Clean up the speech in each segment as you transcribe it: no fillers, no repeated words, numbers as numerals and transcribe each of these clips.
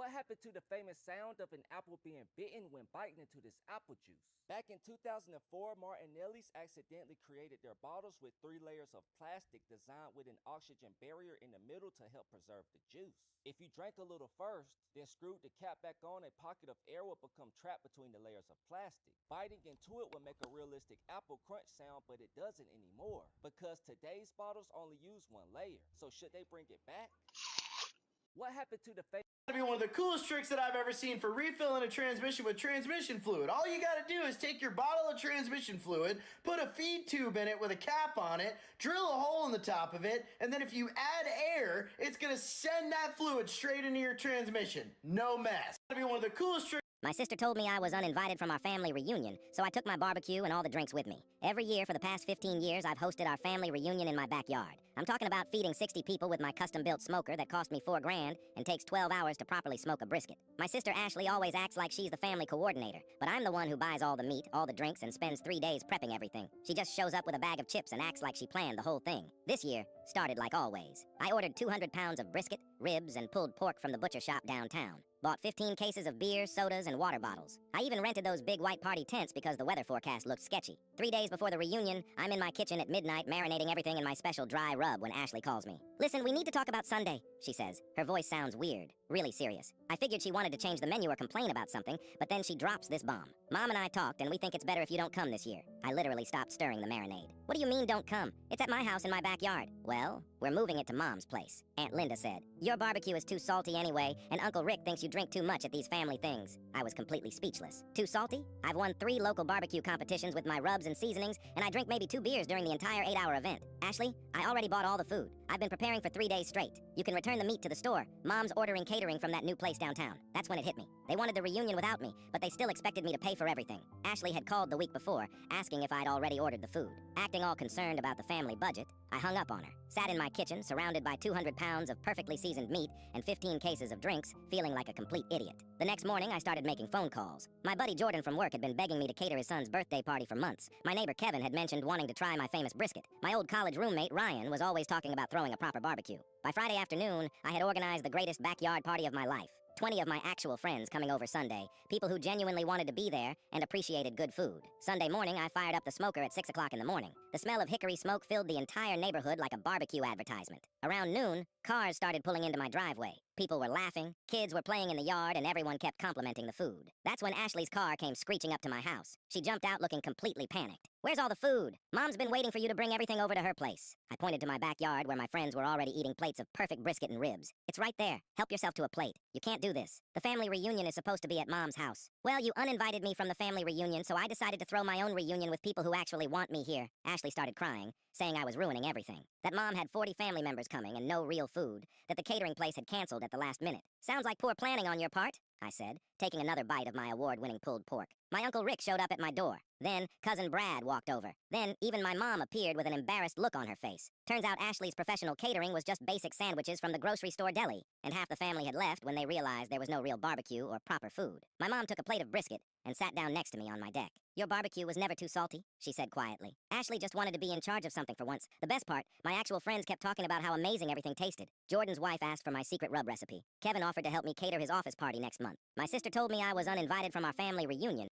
What happened to the famous sound of an apple being bitten when biting into this apple juice? Back in 2004, Martinelli's accidentally created their bottles with 3 layers of plastic designed with an oxygen barrier in the middle to help preserve the juice. If you drank a little first, then screwed the cap back on, a pocket of air would become trapped between the layers of plastic. Biting into it would make a realistic apple crunch sound, but it doesn't anymore because today's bottles only use 1 layer. So should they bring it back? What happened to the To be one of the coolest tricks that I've ever seen for refilling a transmission with transmission fluid. All you gotta do is take your bottle of transmission fluid, put a feed tube in it with a cap on it, drill a hole in the top of it, and then if you add air, it's gonna send that fluid straight into your transmission. No mess. To be one of the coolest tricks. My sister told me I was uninvited from our family reunion, so I took my barbecue and all the drinks with me. Every year for the past 15 years, I've hosted our family reunion in my backyard. I'm talking about feeding 60 people with my custom-built smoker that cost me $4 grand and takes 12 hours to properly smoke a brisket. My sister Ashley always acts like she's the family coordinator, but I'm the one who buys all the meat, all the drinks, and spends 3 days prepping everything. She just shows up with a bag of chips and acts like she planned the whole thing. This year started like always. I ordered 200 pounds of brisket, ribs, and pulled pork from the butcher shop downtown. Bought 15 cases of beer, sodas, and water bottles. I even rented those big white party tents because the weather forecast looked sketchy. 3 days before the reunion, I'm in my kitchen at midnight marinating everything in my special dry rub when Ashley calls me. "Listen, we need to talk about Sunday," she says. Her voice sounds weird, really serious. I figured she wanted to change the menu or complain about something, but then she drops this bomb. "Mom and I talked, and we think it's better if you don't come this year." I literally stopped stirring the marinade. "What do you mean, don't come? It's at my house in my backyard." "Well, we're moving it to Mom's place," Aunt Linda said. "Your barbecue is too salty anyway, and Uncle Rick thinks you drink too much at these family things." I was completely speechless. Too salty? I've won 3 local barbecue competitions with my rubs and seasonings, and I drink maybe 2 beers during the entire 8-hour event. Ashley, I already bought all the food. I've been preparing for 3 days straight. You can return the meat to the store. Mom's ordering catering from that new place downtown. That's when it hit me. They wanted the reunion without me, but they still expected me to pay for everything. Ashley had called the week before, asking if I'd already ordered the food. Acting all concerned about the family budget, I hung up on her, sat in my kitchen surrounded by 200 pounds of perfectly seasoned meat and 15 cases of drinks, feeling like a complete idiot. The next morning, I started making phone calls. My buddy Jordan from work had been begging me to cater his son's birthday party for months. My neighbor Kevin had mentioned wanting to try my famous brisket. My old college roommate Ryan was always talking about throwing a proper barbecue. By Friday afternoon, I had organized the greatest backyard party of my life. 20 of my actual friends coming over Sunday, people who genuinely wanted to be there and appreciated good food. Sunday morning, I fired up the smoker at 6 o'clock in the morning. The smell of hickory smoke filled the entire neighborhood like a barbecue advertisement. Around noon, cars started pulling into my driveway. People were laughing, kids were playing in the yard, and everyone kept complimenting the food. That's when Ashley's car came screeching up to my house. She jumped out looking completely panicked. "Where's all the food? Mom's been waiting for you to bring everything over to her place." I pointed to my backyard where my friends were already eating plates of perfect brisket and ribs. "It's right there. Help yourself to a plate. You can't do this. The family reunion is supposed to be at Mom's house." "Well, you uninvited me from the family reunion, so I decided to throw my own reunion with people who actually want me here." Ashley started crying, saying I was ruining everything. That Mom had 40 family members coming and no real food. That the catering place had canceled at the last minute. "Sounds like poor planning on your part," I said, taking another bite of my award-winning pulled pork. My Uncle Rick showed up at my door. Then, Cousin Brad walked over. Then, even my mom appeared with an embarrassed look on her face. Turns out Ashley's professional catering was just basic sandwiches from the grocery store deli, and half the family had left when they realized there was no real barbecue or proper food. My mom took a plate of brisket and sat down next to me on my deck. "Your barbecue was never too salty," she said quietly. Ashley just wanted to be in charge of something for once. The best part, my actual friends kept talking about how amazing everything tasted. Jordan's wife asked for my secret rub recipe. Kevin offered to help me cater his office party next month. My sister told me I was uninvited from our family reunion.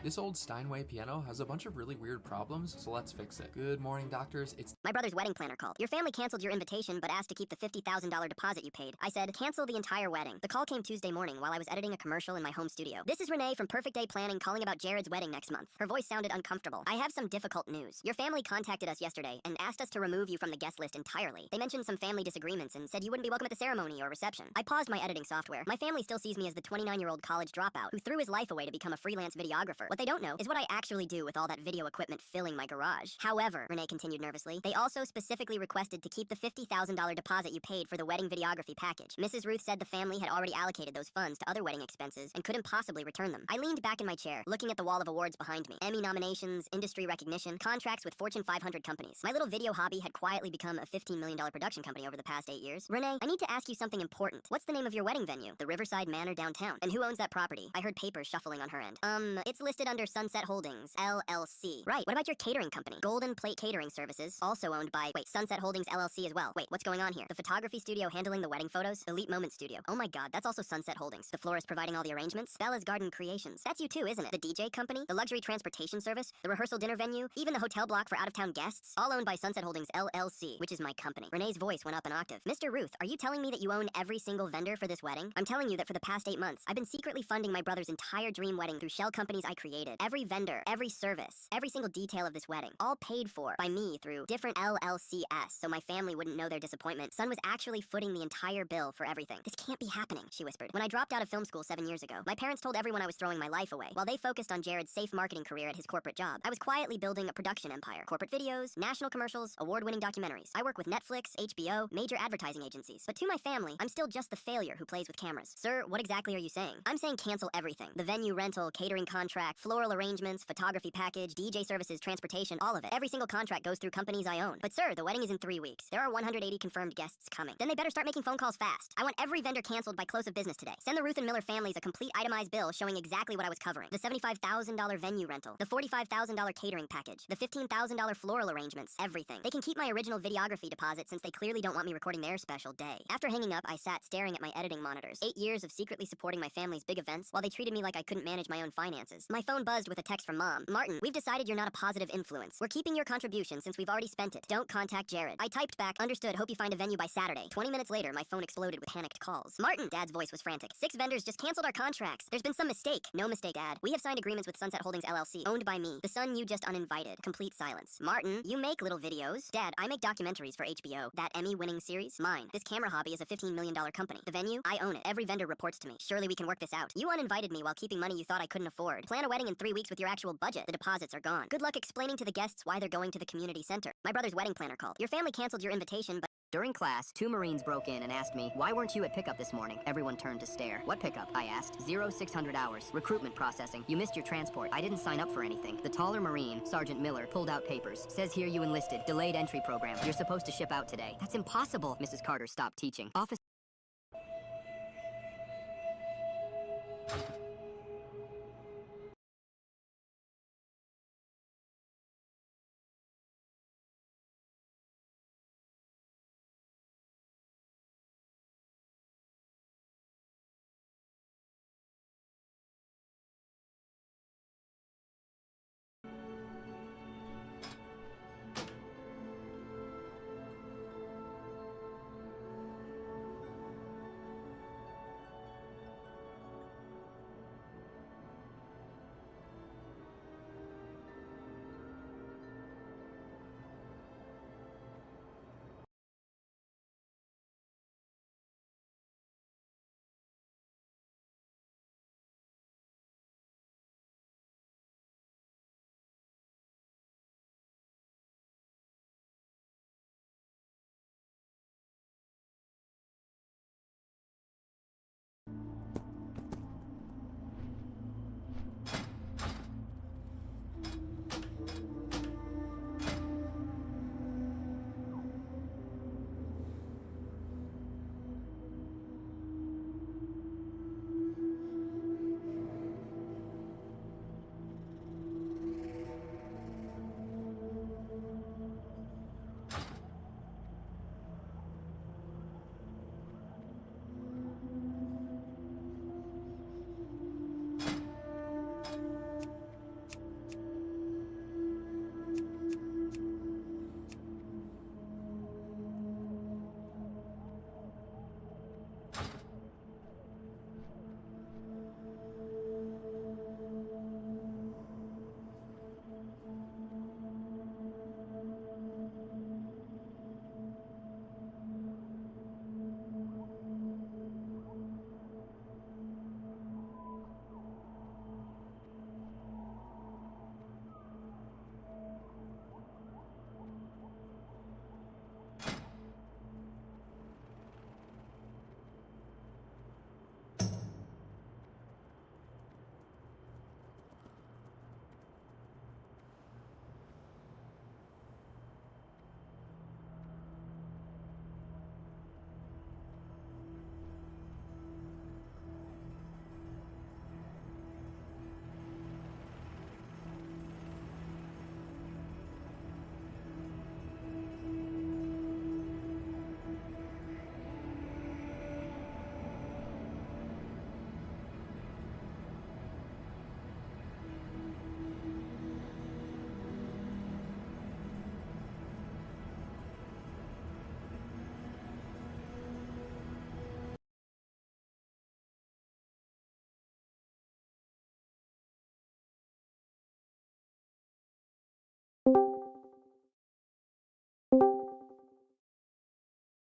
This old Steinway piano has a bunch of really weird problems, so let's fix it. Good morning, doctors. It's My brother's wedding planner called. "Your family canceled your invitation but asked to keep the $50,000 deposit you paid." I said, "Cancel the entire wedding." The call came Tuesday morning while I was editing a commercial in my home studio. "This is Renee from Perfect Day Planning calling about Jared's wedding next month." Her voice sounded uncomfortable. "I have some difficult news. Your family contacted us yesterday and asked us to remove you from the guest list entirely. They mentioned some family disagreements and said you wouldn't be welcome at the ceremony or reception." I paused my editing software. My family still sees me as the 29-year-old college dropout who threw his life away to become a freelance videographer. What they don't know is what I actually do with all that video equipment filling my garage. "However," Renee continued nervously, "they also specifically requested to keep the $50,000 deposit you paid for the wedding videography package." Mrs. Ruth said the family had already allocated those funds to other wedding expenses and couldn't possibly return them. I leaned back in my chair, looking at the wall of awards behind me. Emmy nominations, industry recognition, contracts with Fortune 500 companies. My little video hobby had quietly become a $15 million production company over the past 8 years. "Renee, I need to ask you something important. What's the name of your wedding venue?" "The Riverside Manor downtown." "And who owns that property?" I heard papers shuffling on her end. It's listed under Sunset Holdings, LLC. Right, what about your catering company? Golden Plate Catering Services, also owned by, Sunset Holdings, LLC as well. Wait, what's going on here? The photography studio handling the wedding photos? Elite Moment Studio. Oh my god, that's also Sunset Holdings. The florist providing all the arrangements? Bella's Garden Creations. That's you too, isn't it? The DJ company? The luxury transportation service? The rehearsal dinner venue? Even the hotel block for out-of-town guests? All owned by Sunset Holdings, LLC, which is my company. Renee's voice went up an octave. Mr. Ruth, are you telling me that you own every single vendor for this wedding? I'm telling you that for the past 8 months, I've been secretly funding my brother's entire dream wedding through shell companies I created. Every vendor, every service, every single detail of this wedding, all paid for by me through different LLCs, so my family wouldn't know their disappointment. Son was actually footing the entire bill for everything. This can't be happening, she whispered. When I dropped out of film school 7 years ago, my parents told everyone I was throwing my life away, while they focused on Jared's safe marketing career at his corporate job. I was quietly building a production empire. Corporate videos, national commercials, award-winning documentaries. I work with Netflix, HBO, major advertising agencies. But to my family, I'm still just the failure who plays with cameras. Sir, what exactly are you saying? I'm saying cancel everything. The venue rental, catering contract, floral arrangements, photography package, DJ services, transportation, all of it. Every single contract goes through companies I own. But sir, the wedding is in 3 weeks. There are 180 confirmed guests coming. Then they better start making phone calls fast. I want every vendor canceled by close of business today. Send the Ruth and Miller families a complete itemized bill showing exactly what I was covering. The $75,000 venue rental, the $45,000 catering package, the $15,000 floral arrangements, everything. They can keep my original videography deposit since they clearly don't want me recording their special day. After hanging up, I sat staring at my editing monitors. 8 years of secretly supporting my family's big events while they treated me like I couldn't manage my own finances. My phone buzzed with a text from Mom. Martin, we've decided you're not a positive influence. We're keeping your contribution since we've already spent it. Don't contact Jared. I typed back, understood, hope you find a venue by Saturday. 20 minutes later, my phone exploded with panicked calls. Martin, Dad's voice was frantic. 6 vendors just canceled our contracts. There's been some mistake. No mistake, Dad. We have signed agreements with Sunset Holdings LLC, owned by me. The son you just uninvited. Complete silence. Martin, you make little videos. Dad, I make documentaries for HBO. That Emmy-winning series? Mine. This camera hobby is a $15 million company. The venue? I own it. Every vendor reports to me. Surely we can work this out. You uninvited me while keeping money you thought I couldn't afford. Plan a wedding in 3 weeks with your actual budget. The deposits are gone. Good luck explaining to the guests why they're going to the community center. My brother's wedding planner called. Your family canceled your invitation, but During class, 2 Marines broke in and asked me, why weren't you at pickup this morning? Everyone turned to stare. What pickup? I asked. 0600 hours. Recruitment processing. You missed your transport. I didn't sign up for anything. The taller Marine, Sergeant Miller, pulled out papers. Says here you enlisted. Delayed entry program. You're supposed to ship out today. That's impossible. Mrs. Carter stopped teaching. Office